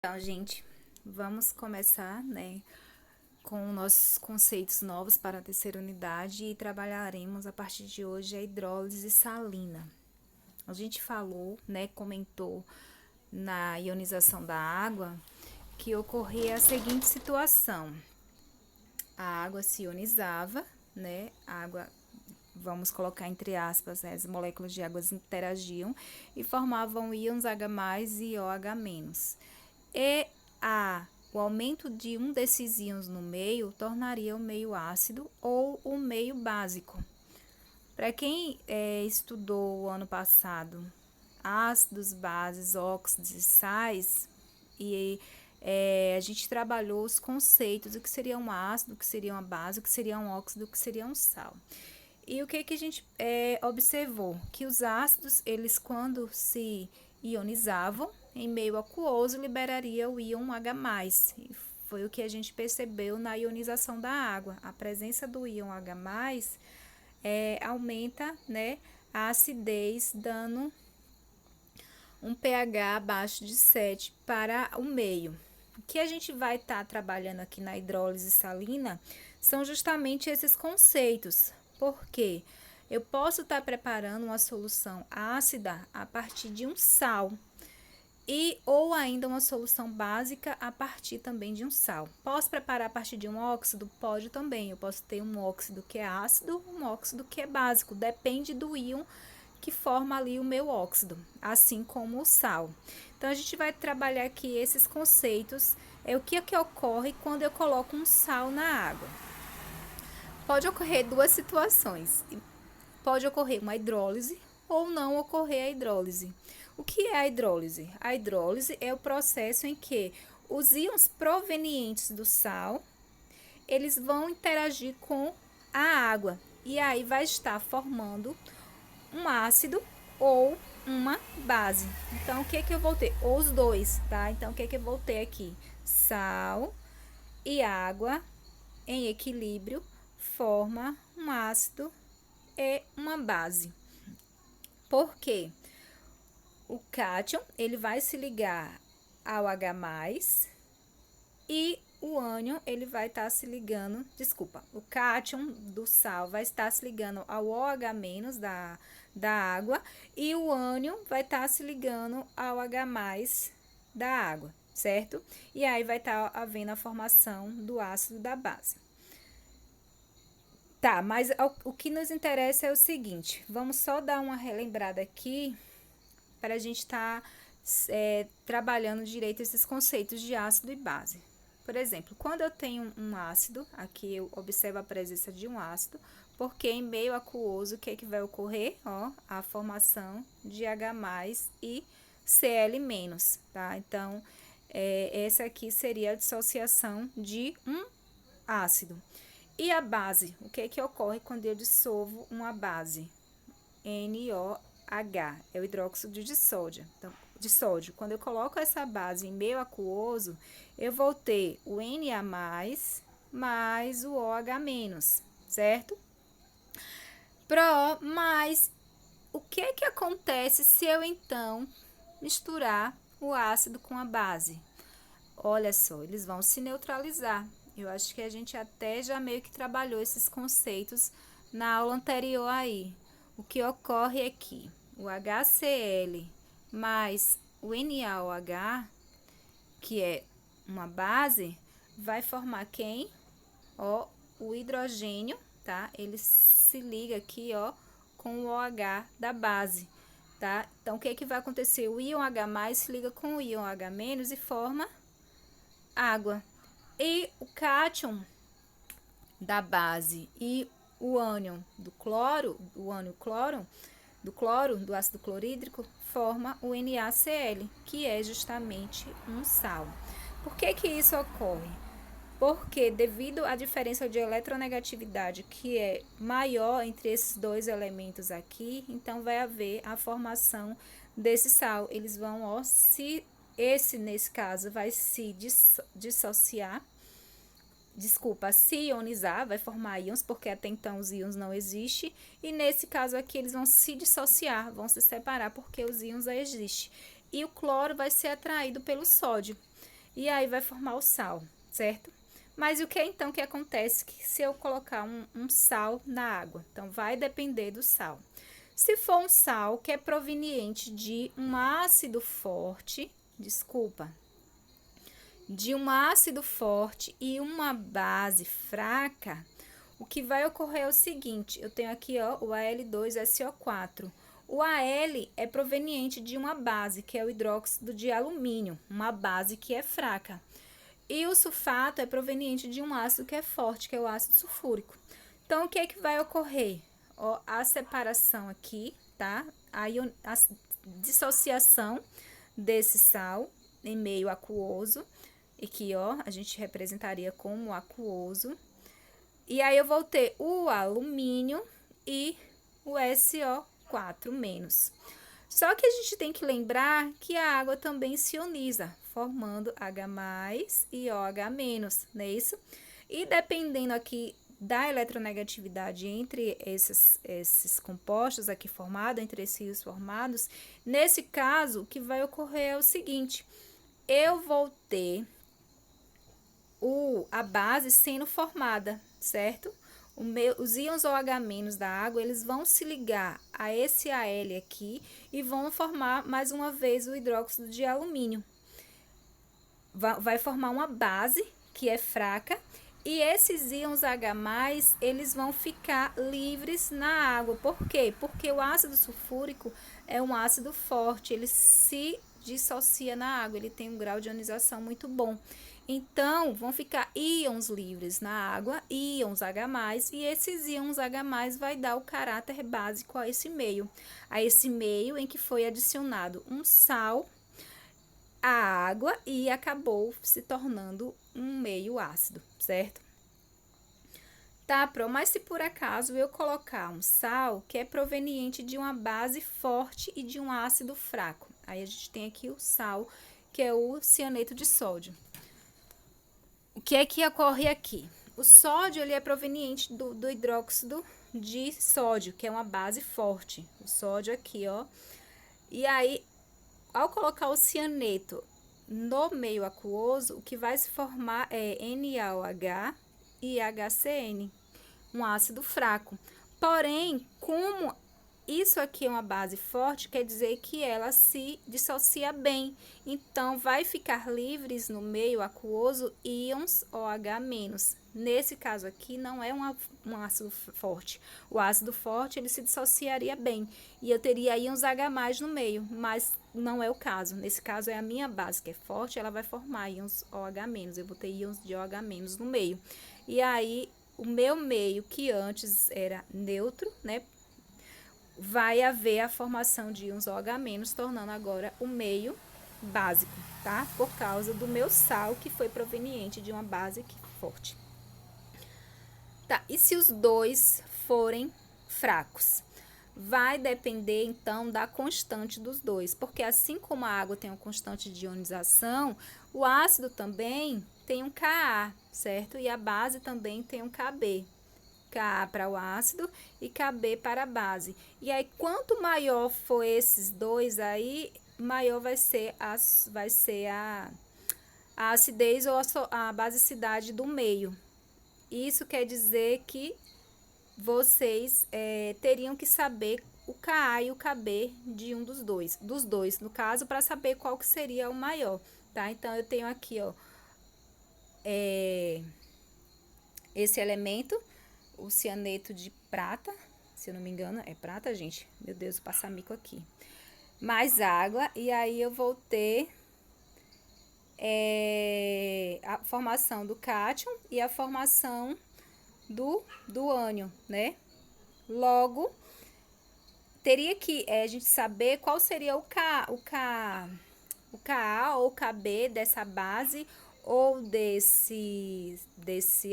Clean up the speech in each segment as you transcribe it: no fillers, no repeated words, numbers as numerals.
Então, gente, vamos começar, né, com nossos conceitos novos para a terceira unidade e trabalharemos a partir de hoje a hidrólise salina. A gente falou, né, comentou na ionização da água que ocorria a seguinte situação: a água se ionizava, né, a água, vamos colocar entre aspas, né, as moléculas de água interagiam e formavam íons H+, e OH-. E o aumento de um desses íons no meio tornaria o meio ácido ou o meio básico. Para quem estudou o ano passado ácidos, bases, óxidos e sais, e a gente trabalhou os conceitos do que seria um ácido, o que seria uma base, o que seria um óxido, o que seria um sal. E o que a gente observou? Que os ácidos, eles quando se ionizavam em meio aquoso, liberaria o íon H+. E foi o que a gente percebeu na ionização da água. A presença do íon H+, aumenta, né, a acidez, dando um pH abaixo de 7 para o meio. O que a gente vai estar trabalhando aqui na hidrólise salina são justamente esses conceitos. Porque eu posso estar preparando uma solução ácida a partir de um sal ou ainda uma solução básica a partir também de um sal. Posso preparar a partir de um óxido? Pode também. Eu posso ter um óxido que é ácido, um óxido que é básico. Depende do íon que forma ali o meu óxido, assim como o sal. Então, a gente vai trabalhar aqui esses conceitos. O que ocorre quando eu coloco um sal na água? Pode ocorrer duas situações. Pode ocorrer uma hidrólise ou não ocorrer a hidrólise. O que é a hidrólise? A hidrólise é o processo em que os íons provenientes do sal, eles vão interagir com a água e aí vai estar formando um ácido ou uma base. Então, o que eu vou ter? Os dois, tá? Então, o que eu vou ter aqui? Sal e água em equilíbrio forma um ácido e uma base. Por quê? O cátion, ele vai se ligar ao H+, e o ânion, ele vai estar se ligando, o cátion do sal vai estar se ligando ao OH- da água, e o ânion vai estar se ligando ao H+ da água, certo? E aí vai estar havendo a formação do ácido da base. Tá, mas o que nos interessa é o seguinte, vamos só dar uma relembrada aqui para a gente estar trabalhando direito esses conceitos de ácido e base. Por exemplo, quando eu tenho um ácido, aqui eu observo a presença de um ácido, porque em meio aquoso, o que vai ocorrer? Ó, a formação de H+ e Cl-, tá? Então, essa aqui seria a dissociação de um ácido. E a base? O que ocorre quando eu dissolvo uma base? NOH, é o hidróxido de sódio. Então, de sódio. Quando eu coloco essa base em meio aquoso, eu vvou ter o Na+, mais o OH-, certo? Mas o que acontece se eu, então, misturar o ácido com a base? Olha só, eles vão se neutralizar. Eu acho que a gente até já meio que trabalhou esses conceitos na aula anterior aí. O que ocorre é que o HCl mais o NaOH, que é uma base, vai formar quem? Ó, o hidrogênio, tá? Ele se liga aqui, ó, com o OH da base, tá? Então, o que vai acontecer? O íon H+ se liga com o íon H- e forma água. E o cátion da base e o ânion do cloro, do ácido clorídrico, forma o NaCl, que é justamente um sal. Por que isso ocorre? Porque devido à diferença de eletronegatividade que é maior entre esses dois elementos aqui, então vai haver a formação desse sal. Eles vão, ó, nesse caso vai se dissociar, se ionizar, vai formar íons, porque até então os íons não existem, e nesse caso aqui eles vão se dissociar, vão se separar, porque os íons existem. E o cloro vai ser atraído pelo sódio. e aí vai formar o sal, certo? Mas o que então que acontece se eu colocar um sal na água? Então, vai depender do sal. Se for um sal que é proveniente de um ácido forte, de um ácido forte e uma base fraca, o que vai ocorrer é o seguinte, eu tenho aqui, ó, o Al2SO4. O Al é proveniente de uma base, que é o hidróxido de alumínio, uma base que é fraca. E o sulfato é proveniente de um ácido que é forte, que é o ácido sulfúrico. Então, o que é que vai ocorrer? Ó, a separação aqui, tá? A dissociação desse sal em meio aquoso, e que, ó, a gente representaria como aquoso. E aí, eu vou ter o alumínio e o SO4-. Só que a gente tem que lembrar que a água também se ioniza, formando H+ e OH-, não é isso? E dependendo aqui da eletronegatividade entre esses compostos aqui formados, entre esses rios formados, nesse caso, o que vai ocorrer é o seguinte, eu vou ter a base sendo formada, certo? Os íons OH- da água, eles vão se ligar a esse Al aqui e vão formar mais uma vez o hidróxido de alumínio. Vai formar uma base que é fraca e esses íons H+, eles vão ficar livres na água. Por quê? Porque o ácido sulfúrico é um ácido forte, ele se dissocia na água, ele tem um grau de ionização muito bom. Então, vão ficar íons livres na água, íons H+, e esses íons H+, vai dar o caráter básico a esse meio em que foi adicionado um sal à água e acabou se tornando um meio ácido, certo? Tá, mas se por acaso eu colocar um sal que é proveniente de uma base forte e de um ácido fraco, aí a gente tem aqui o sal, que é o cianeto de sódio. O que é que ocorre aqui? O sódio, ele é proveniente do hidróxido de sódio, que é uma base forte. O sódio aqui, ó. E aí, ao colocar o cianeto no meio aquoso, o que vai se formar é NaOH e HCN, um ácido fraco. Porém, como isso aqui é uma base forte, quer dizer que ela se dissocia bem. Então, vai ficar livres no meio aquoso íons OH-. Nesse caso aqui, não é um ácido forte. O ácido forte, ele se dissociaria bem. E eu teria íons H+ no meio, mas não é o caso. Nesse caso, é a minha base que é forte, ela vai formar íons OH-. Eu botei íons de OH- no meio. E aí, o meu meio, que antes era neutro, né? Vai haver a formação de íons OH-, tornando agora o meio básico, tá? Por causa do meu sal, que foi proveniente de uma base forte. Tá, e se os dois forem fracos? Vai depender, então, da constante dos dois, porque assim como a água tem uma constante de ionização, o ácido também tem um Ka, certo? E a base também tem um Kb. Ka para o ácido e Kb para a base. E aí, quanto maior for esses dois aí, maior vai ser a acidez ou a basicidade do meio. Isso quer dizer que vocês teriam que saber o Ka e o Kb de um dos dois, no caso, para saber qual que seria o maior, tá? Então, eu tenho aqui, ó, esse elemento, o cianeto de prata, se eu não me engano, é prata, gente? Meu Deus, vou passar mico aqui. Mais água, e aí eu vou ter a formação do cátion e a formação do ânion, né? Logo, teria que a gente saber qual seria o Ka ou o Kb dessa base ou desse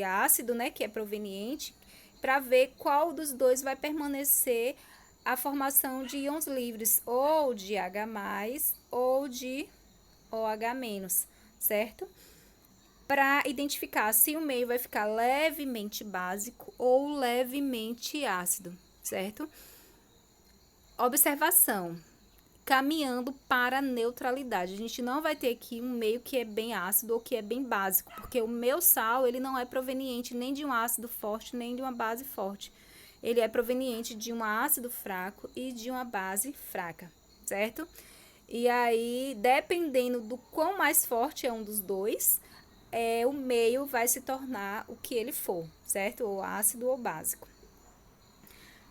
ácido, né, que é proveniente, para ver qual dos dois vai permanecer a formação de íons livres, ou de H+ ou de OH-, certo? Para identificar se o meio vai ficar levemente básico ou levemente ácido, certo? Observação. caminhando para a neutralidade. A gente não vai ter aqui um meio que é bem ácido ou que é bem básico, porque o meu sal, ele não é proveniente nem de um ácido forte, nem de uma base forte. Ele é proveniente de um ácido fraco e de uma base fraca, certo? E aí, dependendo do quão mais forte é um dos dois, o meio vai se tornar o que ele for, certo? Ou ácido ou básico.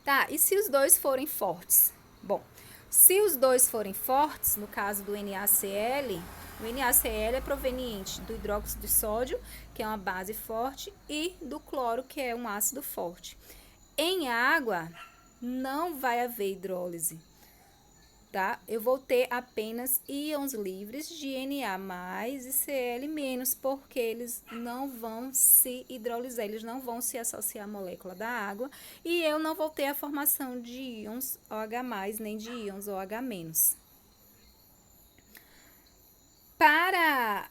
Tá, e se os dois forem fortes? Bom, se os dois forem fortes, no caso do NaCl, o NaCl é proveniente do hidróxido de sódio, que é uma base forte, e do cloro, que é um ácido forte. Em água, não vai haver hidrólise, tá? Eu vou ter apenas íons livres de Na e Cl-, porque eles não vão se hidrolisar, eles não vão se associar à molécula da água, e eu não vou ter a formação de íons OH+, nem de íons OH-. Para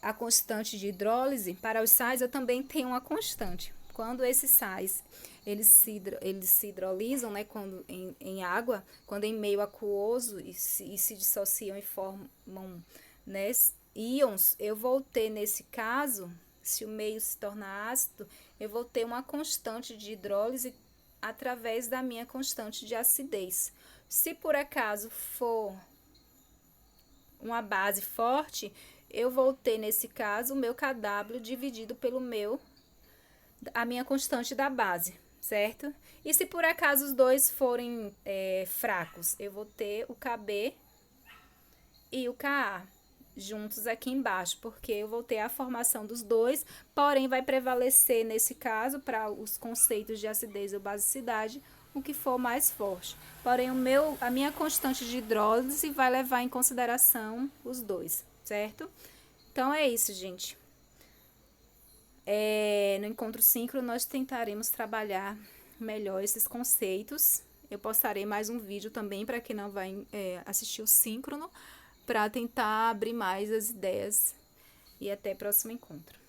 a constante de hidrólise, para os sais, eu também tenho uma constante. Quando esses sais eles se hidrolisam, né, quando em água, quando em meio aquoso e se dissociam e formam, né, íons, eu vou ter, nesse caso, se o meio se torna ácido, eu vou ter uma constante de hidrólise através da minha constante de acidez. Se por acaso for uma base forte, eu vou ter, nesse caso, o meu KW dividido pelo a minha constante da base, certo? E se por acaso os dois forem fracos, eu vou ter o KB e o Ka juntos aqui embaixo, porque eu vou ter a formação dos dois, porém vai prevalecer, nesse caso, para os conceitos de acidez ou basicidade, o que for mais forte. Porém, a minha constante de hidrólise vai levar em consideração os dois, certo? Então, é isso, gente. No encontro síncrono, nós tentaremos trabalhar melhor esses conceitos. Eu postarei mais um vídeo também para quem não vai assistir o síncrono, para tentar abrir mais as ideias. E até o próximo encontro.